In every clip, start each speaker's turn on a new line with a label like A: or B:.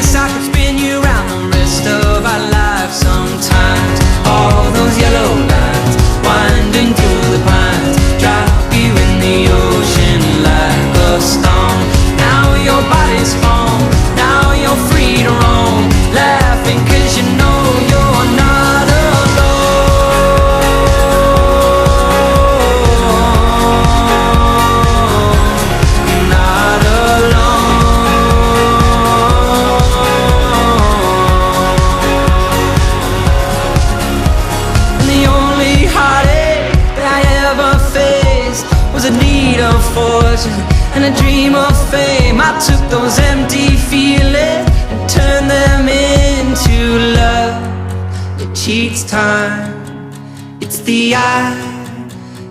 A: Yes, I could spin you round the rest of our lives sometimes. All those yellow lines winding through the pines, drop you in the ocean like a stone. Now your body's home, now you're free to roam, laughing 'cause you know you're not fortune and a dream of fame. I took those empty feelings and turned them into love that cheats time. It's the eye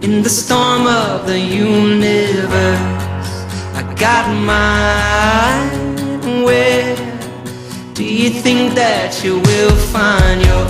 A: in the storm of the universe. I got mine. Where do you think that you will find your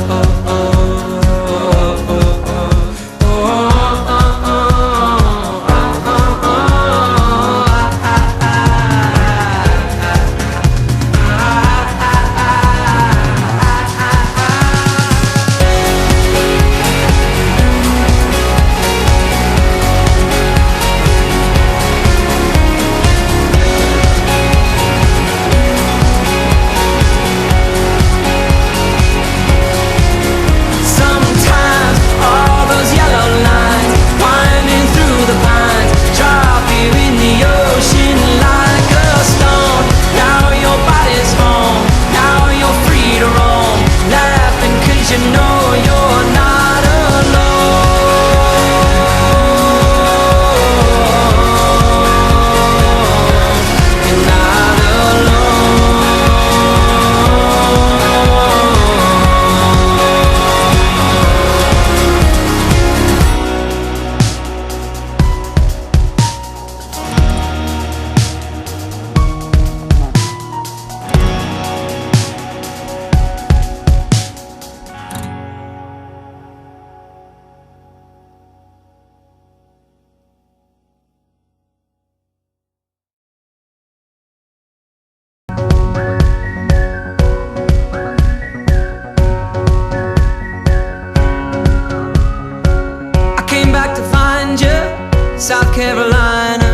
A: South Carolina?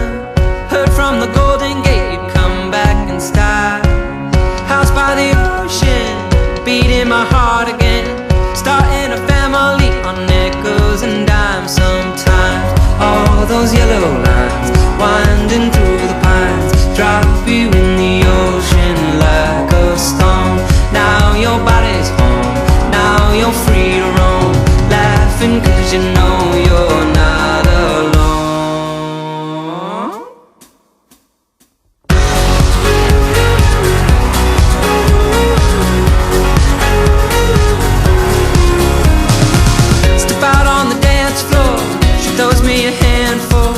A: Heard from the Golden Gate you'd come back in style. House by the ocean, beating my heart again. Starting a family on nickels and dimes sometimes. All those yellow lines winding through the pines, drop you in the ocean like a stone. Now your body's home, now you're free to roam, laughing 'cause you know you're not alone. Throws me a handful,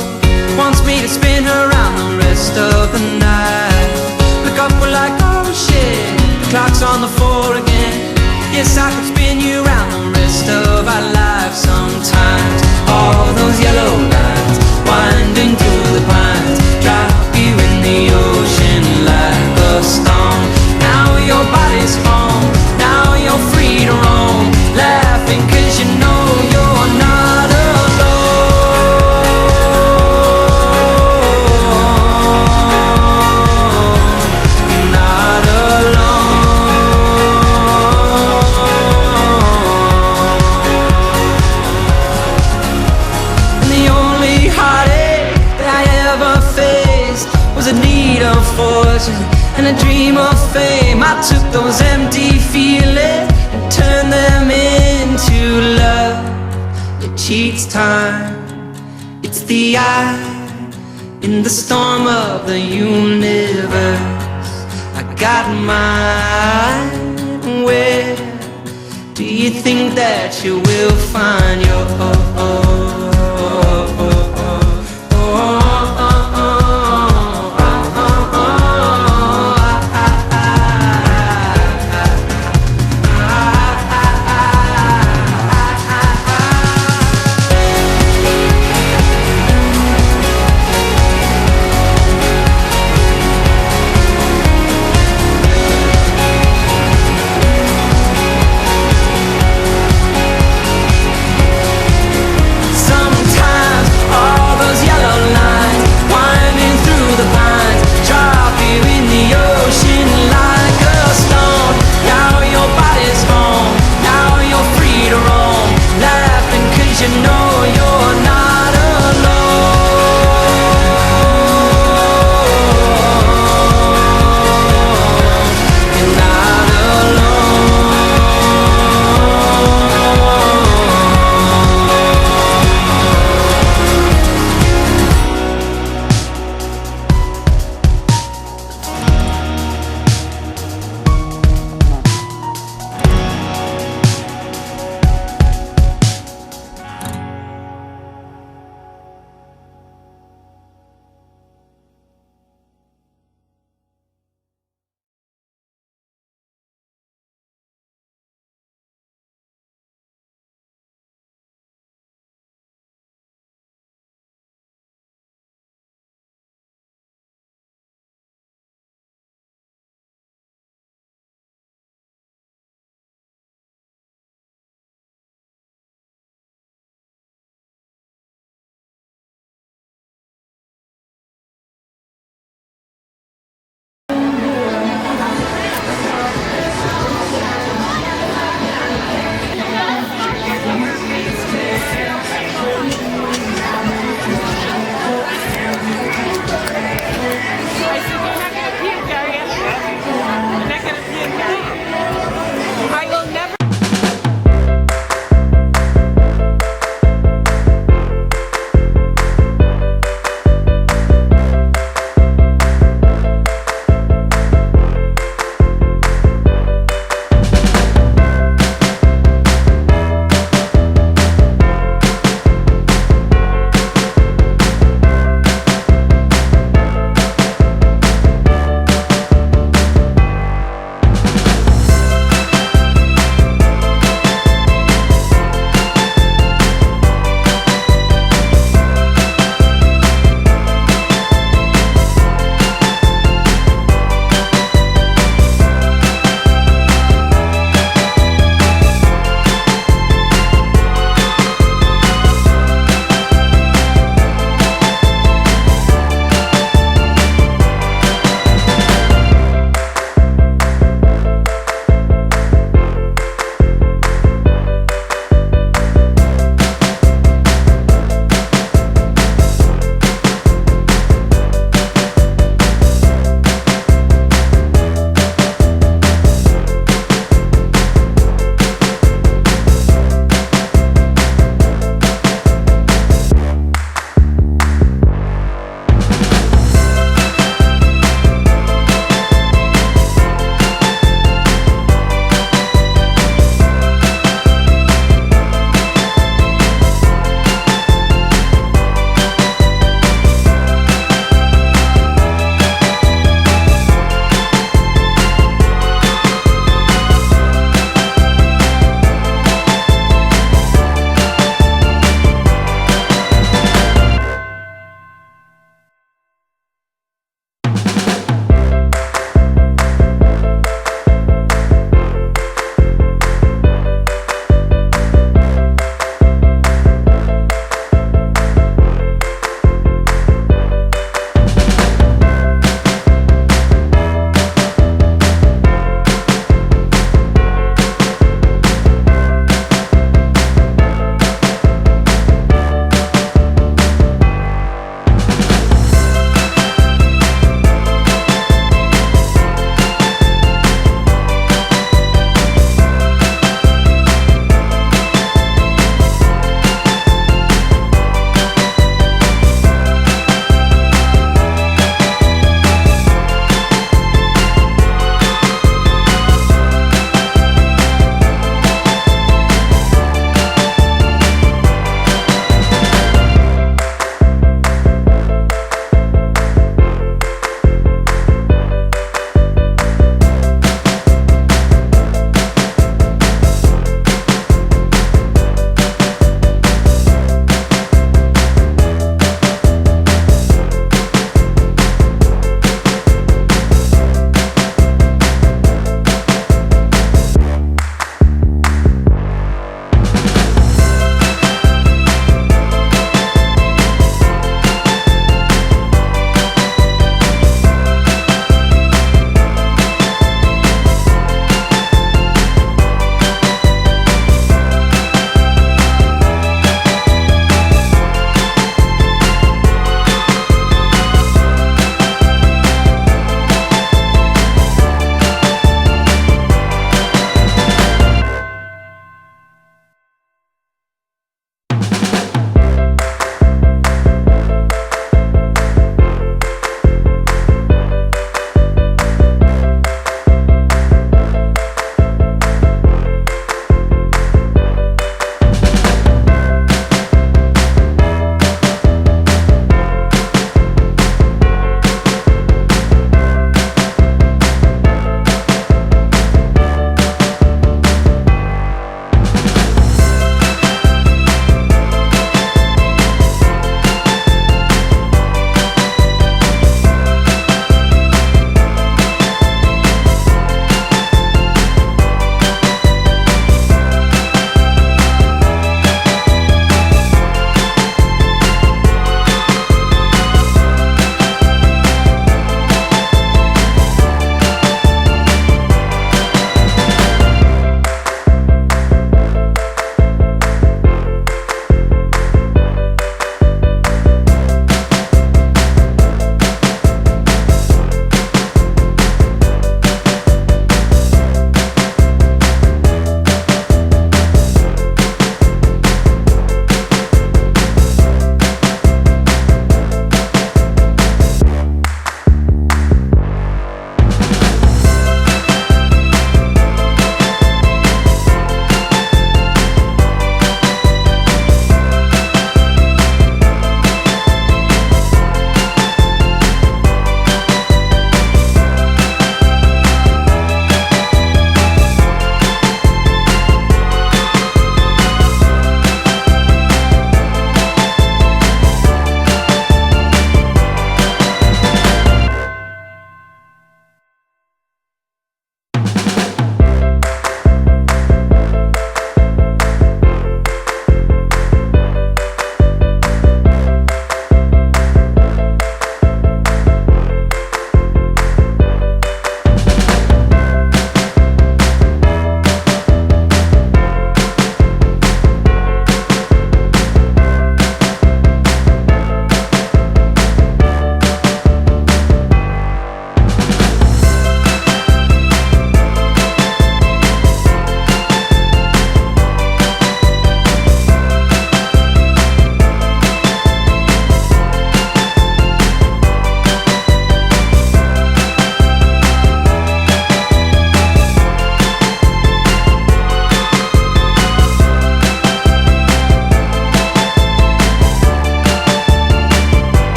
A: wants me to spin her around the rest of the night. Look up, we're like, oh shit, the clock's on the floor again. Yes, I could spin you around the rest of our lives sometimes. All those yellow lines winding through the pines, drop you in the ocean like a stone. Now your body's home, now you're free to roam, laughing 'cause you know you're not alone. Fortune and a dream of fame. I took those empty feelings and turned them into love that cheats time. It's the eye in the storm of the universe. I got mine. Where do you think that you will find your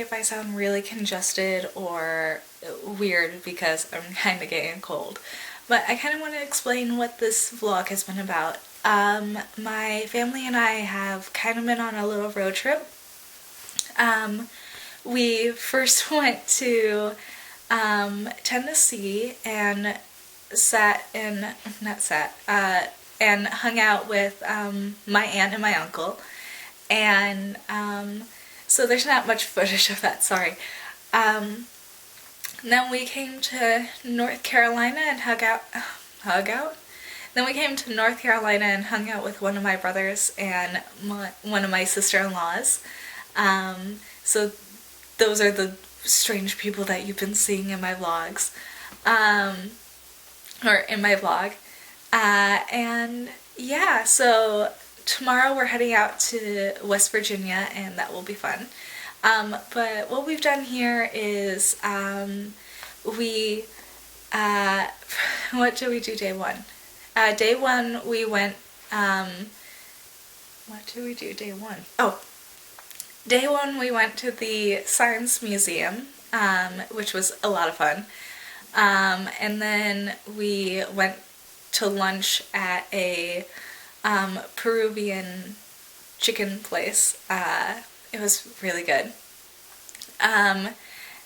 B: if I sound really congested or weird because I'm kind of getting a cold. But I kind of want to explain what this vlog has been about. My family and I have kind of been on a little road trip. We first went to Tennessee and and hung out with my aunt and my uncle. And so there's not much footage of that, sorry. Then we came to North Carolina and Then we came to North Carolina and hung out with one of my brothers and one of my sister-in-laws. So those are the strange people that you've been seeing in my vlogs. Or in my vlog. And yeah, so tomorrow we're heading out to West Virginia and that will be fun. But what we've done here is what did we do day one? Day one we went, what did we do day one? Oh, day one we went to the Science Museum, which was a lot of fun. And then we went to lunch at a Peruvian chicken place. It was really good. And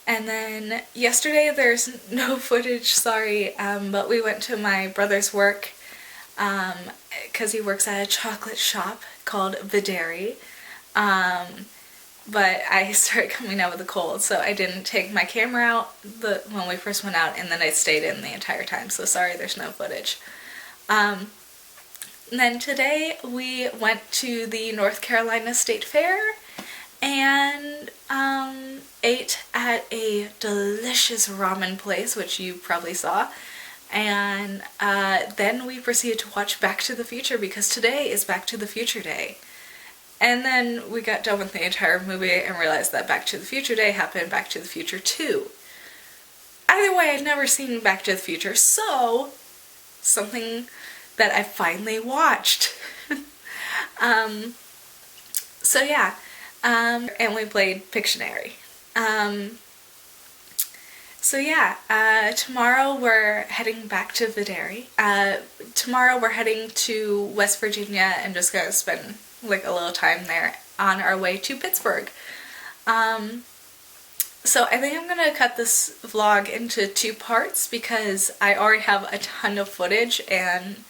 B: then yesterday there's no footage, sorry, but we went to my brother's work because he works at a chocolate shop called Videri. But I started coming out with a cold, so I didn't take my camera out when we first went out, and then I stayed in the entire time, so sorry there's no footage. Then today we went to the North Carolina State Fair and ate at a delicious ramen place, which you probably saw, and then we proceeded to watch Back to the Future because today is Back to the Future Day. And then we got done with the entire movie and realized that Back to the Future Day happened in Back to the Future 2. Either way, I'd never seen Back to the Future, so something that I finally watched. So yeah, and we played Pictionary. So yeah, tomorrow we're heading back to Videri. Tomorrow we're heading to West Virginia and just gonna spend like a little time there on our way to Pittsburgh. So I think I'm gonna cut this vlog into 2 parts because I already have a ton of footage and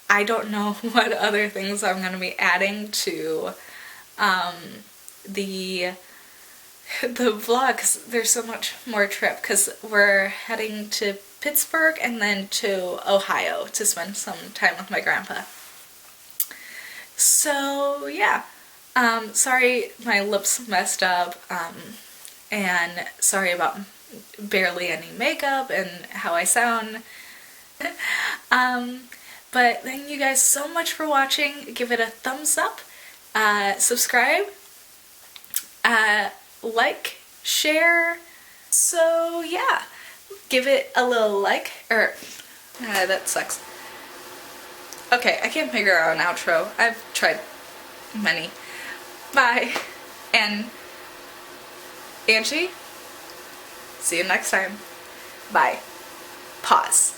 B: I don't know what other things I'm gonna be adding to the vlog because there's so much more trip because we're heading to Pittsburgh and then to Ohio to spend some time with my grandpa. So yeah, sorry my lips messed up, and sorry about barely any makeup and how I sound. But thank you guys so much for watching. Give it a thumbs up, subscribe, like, share. So yeah, give it a little like, or that sucks. Okay, I can't figure out an outro. I've tried many. Bye. And Angie, see you next time. Bye. Pause.